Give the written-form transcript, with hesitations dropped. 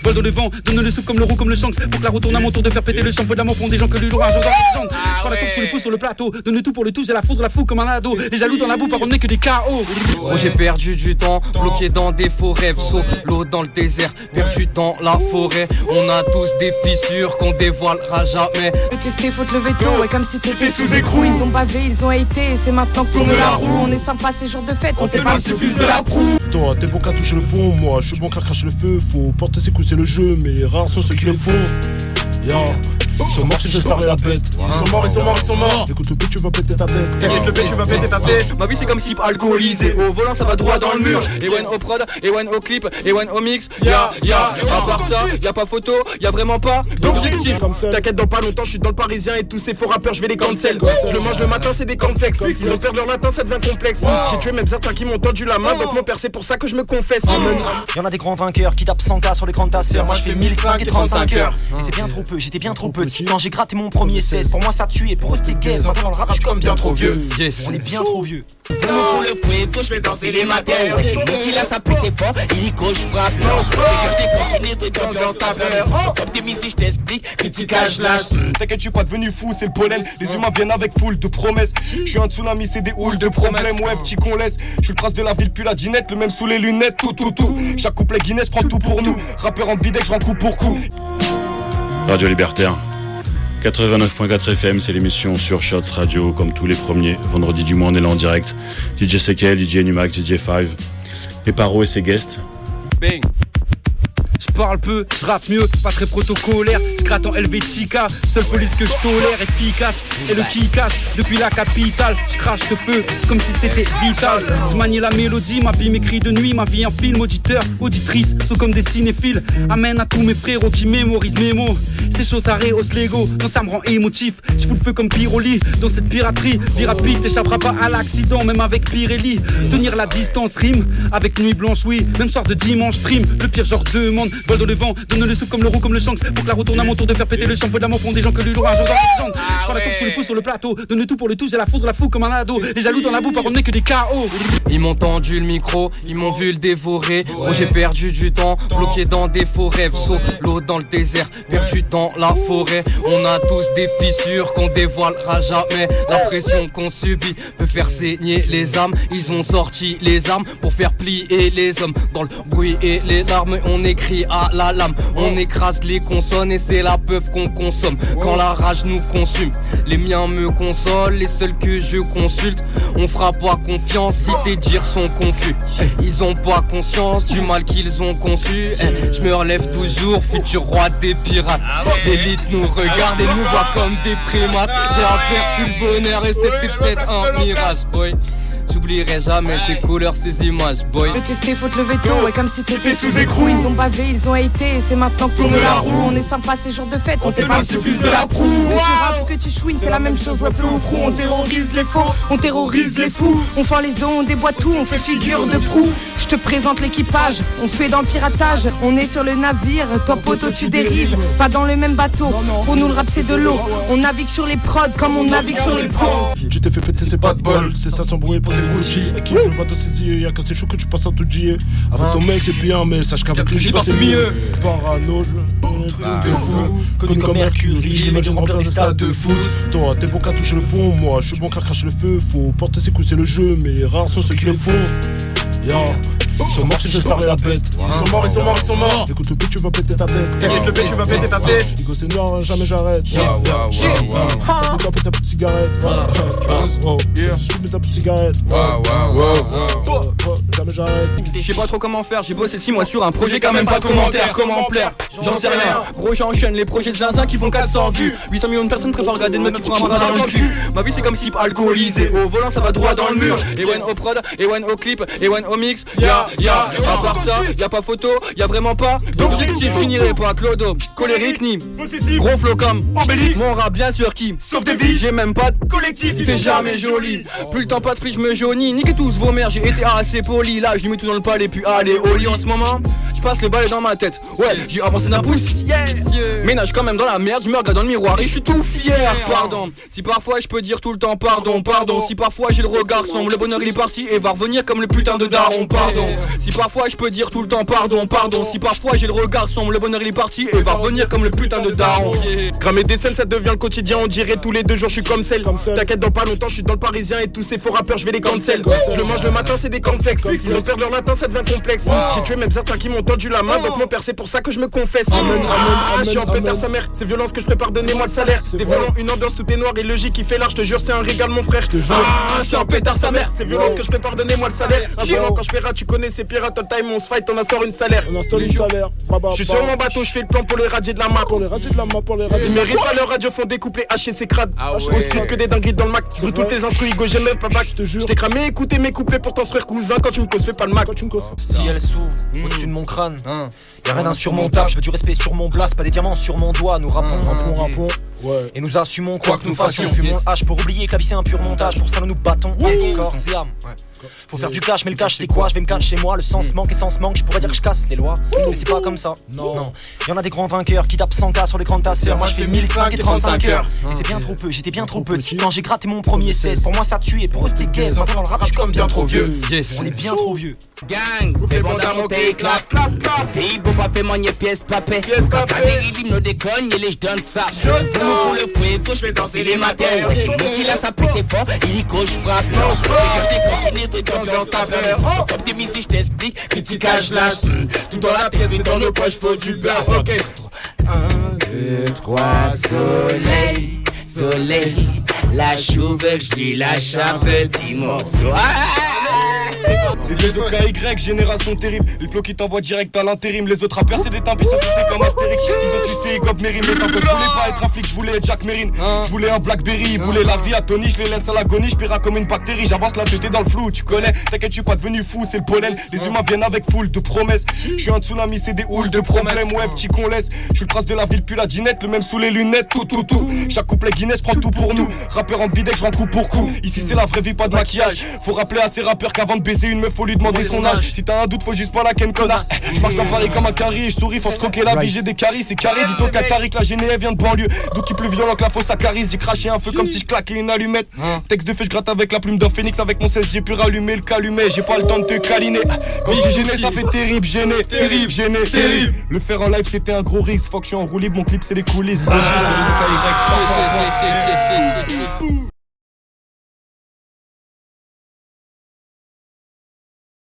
Vol dans le vent, donne le souffle comme le roux, comme le Shanks. Pour que la retourne à mon tour de faire péter le champ. Faut de l'amour pour des gens que l'orage dans les jambes. Je prends la tour sur le fou sur le plateau. Donne tout pour le tout, j'ai la foudre, la fou comme un ado. Les jaloux dans la boue, par contre, n'est que des KO. Oh, j'ai perdu du temps, bloqué dans des forêts. Solo dans le désert, perdu dans la forêt. On a tous des fissures qu'on dévoilera jamais. Tester, faut te lever tôt, ouais, comme si t'étais sous écrou. Ils ont bavé, ils ont été, et c'est maintenant que tourne la roue. On est sympa ces jours de fête, on t'est pas le supplice de la proue. Toi, t'es bon qu'à toucher le fond, moi je suis bon qu'à cracher le feu. Faut porter ses coups, c'est le jeu, mais rares sont ceux qui le font. Ils sont morts si je parlais la bête. Ils sont morts. Écoute le B, tu vas péter ta tête. Le B, tu vas péter ta tête. Ma vie c'est comme skip alcoolisé. Au volant ça va droit dans le mur. Et one au prod, et one au clip, et one au mix. À part ça, y'a pas photo, y'a vraiment pas d'objectif. T'inquiète, dans pas longtemps je suis dans le Parisien. Et tous ces faux rappeurs je vais les cancel. Je le mange le matin, c'est des complexes. Ils ont peur de leur latin, ça devient complexe. J'ai tué même certains qui m'ont tendu la main. Donc mon père c'est pour ça que je me confesse. Y'en a des grands vainqueurs qui tapent 100K sur l'écran de ta sœur. Moi je fais 1005 et 35 heures. Et c'est bien trop peu, j'étais bien trop petit quand j'ai gratté mon premier 16. Pour moi ça tue et pour eux c'était gaze. Maintenant dans le rap je suis comme bien trop vieux. On est bien trop vieux. Vraiment pour le fouet, je fais danser les matères. Tu veux qu'il a sa pute et fort, il y coach frappe. Non, je peux décocher les trucs d'ambiance ta peur. C'est comme des missiles, je t'explique, criticage lâche. T'inquiète, je suis pas devenu fou, c'est le pollen. Les humains viennent avec foule de promesses. Je suis un tsunami, c'est des houles de problèmes. Ouais, petit qu'on laisse. Je suis le prince de la ville, puis la dinette. Le même sous les lunettes, tout. Chaque couplet Guinness prend tout pour nous. Rappeur en bidec, je rends coup pour coup. Radio Libertaire 89.4 FM, c'est l'émission sur Shots Radio, comme tous les premiers vendredis du mois, on est là en direct. DJ Sekel, DJ Numac, DJ Five, et Paro et ses guests. Bang. Je parle peu, je rappe mieux, pas très protocolaire. Je gratte en Helvetica, seule police que je tolère, efficace. Et le qui cache depuis la capitale. Je crache ce feu, c'est comme si c'était vital. Je manie la mélodie, ma vie m'écrit de nuit, ma vie en film. Auditeur, auditrice, sont comme des cinéphiles. Amène à tous mes frérots qui mémorisent mes mots. Ces choses à rehaussent l'ego, non ça me rend émotif. Je fous le feu comme Piroli, dans cette piraterie. Vie rapide, t'échapperas pas à l'accident, même avec Pirelli. Tenir la distance rime, avec nuit blanche, oui. Même soir de dimanche, stream, le pire genre demande. Vol dans le vent, donne le souffle comme le roux, comme le Shanks. Pour que la retourne à mon tour de faire péter le champ. Faut de l'amour pour des gens que l'orage dans les jambes. Je prends la tour sur le fou sur le plateau. Donne tout pour le tout, j'ai la foudre, la fou comme un ado. Les jaloux dans la boue, par contre, n'est que des KO. Ils m'ont tendu le micro, ils m'ont vu le dévorer. Oh, j'ai perdu du temps, bloqué dans des forêts. Solo dans le désert, perdu dans la forêt. On a tous des fissures qu'on dévoilera jamais. La pression qu'on subit peut faire saigner les âmes. Ils ont sorti les armes pour faire plier les hommes. Dans le bruit et les larmes, on écrit à la lame. On écrase les consonnes et c'est la peuf qu'on consomme. Quand la rage nous consume, les miens me consolent, les seuls que je consulte. On fera pas confiance si tes dires sont confus. Ils ont pas conscience du mal qu'ils ont conçu. Je me relève toujours, futur roi des pirates. L'élite nous regarde et nous voit comme des primates. J'ai aperçu le bonheur et c'était peut-être un mirage, boy. J'oublierai jamais ces couleurs, ces images, boy. Tester, faut te lever tôt, ouais, comme si t'étais sous écrou. Ils ont bavé, ils ont été, et c'est maintenant que tourne la roue. On est sympa ces jours de fête, on t'est pas le supplice de la proue. Que tu rappes ou que tu chouines, c'est la même chose, ouais, peu ou prou. On terrorise les faux, on terrorise les fous. On fend les os, on déboîte tout, on fait figure de proue. Je te présente l'équipage, on fait dans le piratage. On est sur le navire, toi poteau tu dérives. Pas dans le même bateau, pour nous le rap c'est de l'eau. On navigue sur les prods comme on navigue sur les pros. Tu t'es fait péter, c'est pas de bol, c'est ça sans bruit pour les Gucci. Et qui je vois dans ses yeux, y'a quand c'est chaud que tu passes à tout dire. Avec ton mec c'est bien, mais sache qu'avec lui c'est mieux. Parano, je truc de fou. Connu comme Mercury, j'ai mecs j'aime remplir des stades de foot. Toi t'es bon qu'à toucher le fond, moi je suis bon qu'à cracher le feu. Faut porter ses coups c'est le jeu, mais rares sont ceux qui le font. Ils sont morts si je parlais la bête. Ils sont morts. Écoute le B, tu vas péter ta tête. Le B, tu vas péter ta tête. Nico c'est noir, jamais j'arrête. Tu vas péter ta petite cigarette. Tu mets ta petite cigarette. Jamais j'arrête. Je sais pas trop comment faire, j'ai bossé 6 mois sur un projet quand même pas de commentaires. Comment plaire, j'en sais rien. Gros j'enchaîne les projets de zinzin qui font 400 vues. 800 millions de personnes préfèrent regarder une meuf qui prend un bras dans le cul. Ma vie c'est comme slip alcoolisé. Au volant ça va droit dans le mur. Et one au prod, et one au clip, et one au mix. À part ça, y'a pas photo, y'a vraiment pas d'objectif. Finirai pas clodo, colérique ni gros flow comme Obélix. Mon rap bien sûr qui sauve des vies. J'ai même pas de collectif, il fait jamais joli. Plus le temps passe, plus je me jaunis. Niquez tous vos mères, j'ai été assez poli. Là je lui mets tout dans le palais, puis allez au lit en ce moment. Je passe le balai dans ma tête, ouais, j'ai avancé d'un pouce. Ménage quand même dans la merde, je me regarde dans le miroir et je suis tout fier. Pardon, si parfois je peux dire tout le temps pardon. Si parfois j'ai le regard sombre, le bonheur il est parti et va revenir comme le putain de daron. Pardon, Si parfois je peux dire tout le temps pardon, pardon. Si parfois j'ai le regard sombre, le bonheur il est parti et va revenir comme le putain de daron. Cramer des scènes ça devient le quotidien, on dirait tous les 2 jours je suis comme celle. T'inquiète dans pas longtemps je suis dans le parisien et tous ces faux rappeurs je vais les cancel. Je le mange le matin c'est des complexes. Ils ont perdu leur latin ça devient complexe. J'ai tué même certains qui m'ont tendu la main. Donc mon père c'est pour ça que je me confesse. Je suis en pétard sa mère. C'est violence que je prépare, donnez-moi le salaire. Des violents, une ambiance tout est noir et logique qui fait l'art. Je te jure c'est un régal mon frère. Je suis en pétard sa mère. C'est violence que je prépare, donnez-moi le salaire. Un jour quand je paierai tu connais ces pirates all time. On se fight on instaure une salaire. Je suis sur mon bateau je fais le plan pour les radiers de la map. Ils méritent pas leur radio font découper hacher ses crades. Au studio que des dingueries dans le Mac. Je toutes les instrus Igo j'aime même pas bac. Je t'ai cramé écoutez mes couplets pour ton frère cousin. Quand tu me causes fais pas le Mac. Si elle s'ouvre au-dessus de mon crâne, y'a rien d'insurmontable. Je veux du respect sur mon blast, pas des diamants sur mon doigt. Nous rappons, Ouais. et nous assumons quoi que nous fassions. Fumons H pour oublier que la vie c'est un pur montage. Pour ça nous nous battons corps et âme. Faut faire du cash, mais le cash c'est quoi? Je vais me cacher chez moi, le sens manque et sans manque. Je pourrais dire que je casse les lois, mais c'est pas comme ça. Non. Y'en a des grands vainqueurs qui tapent 100K sur l'écran de ta sœur. Moi je fais 1005 et 35 heures. Et c'est bien trop peu, j'étais bien trop petit quand j'ai gratté mon premier 16. Pour moi ça tue et pour eux c'était gaze. Maintenant dans le rap je suis comme bien trop vieux. On est bien trop vieux. Gang, fais bon dans mon pays, clap, clap, clap. T'es bon pas fait manier pièce papé. Vas-y, il me déconne, et je donne ça. Tu fais mon pour le fouet, je fais danser les matins. Tu veux qu'il a sa pété fort, il y coach frappe. Et quand je t'ai coché, trucs d'ambiance ta peur. Mais si c'est comme t'es mis si je t'explique, criticage lâche. Tout dans la pièce et dans nos poches, faut du beurre. 1, 2, 3, soleil, soleil. La chouve, je lui lâche un petit morceau. Les deux OKY, génération terrible. Les flots qui t'envoient direct à l'intérim. Les autres rappeurs c'est des timbres, ça c'est comme Astérix. Ils ont sucé Gop Mary. Mais tant que je voulais pas être un flic, je voulais être Jack Merrin. Je voulais un Blackberry, ils voulaient la vie à Tony. Je les laisse à l'agonie, je paierai comme une bactérie. J'avance la tête dans le flou, tu connais. T'inquiète, je suis pas devenu fou, c'est le pollen. Les humains viennent avec foule de promesses. Je suis un tsunami, c'est des houles de problèmes. Ouais, petit qu'on laisse. Je suis le prince de la ville, puis la dinette. Le même sous les lunettes, tout. Chaque couplet Guinness prend tout pour nous. Rappeur en bidex, je rends coup pour coup. Ici c'est la vraie vie, pas de maquillage. Faut rappeler à ces rappeurs qu'avant de baiser une meuf, faut lui demander son âge. Si t'as un doute, faut juste pas la ken connard. Je marche dans Paris comme un carré, je souris, faut se croquer la vie, j'ai des caries, c'est carré. Dis au Qatari que la Genève vient de banlieue. D'où qui plus violent que la fausse accarise. J'ai craché un feu comme si je claquais une allumette. Texte de feu, je gratte avec la plume d'un phénix. Avec mon 16, j'ai pu rallumer le calumet. J'ai pas le temps de te câliner. Quand je dis gêné, ça fait terrible, gêné. Terrible. Le faire en live, c'était un gros risque. Faut que je suis en roue libre, mon clip, c'est les coulisses.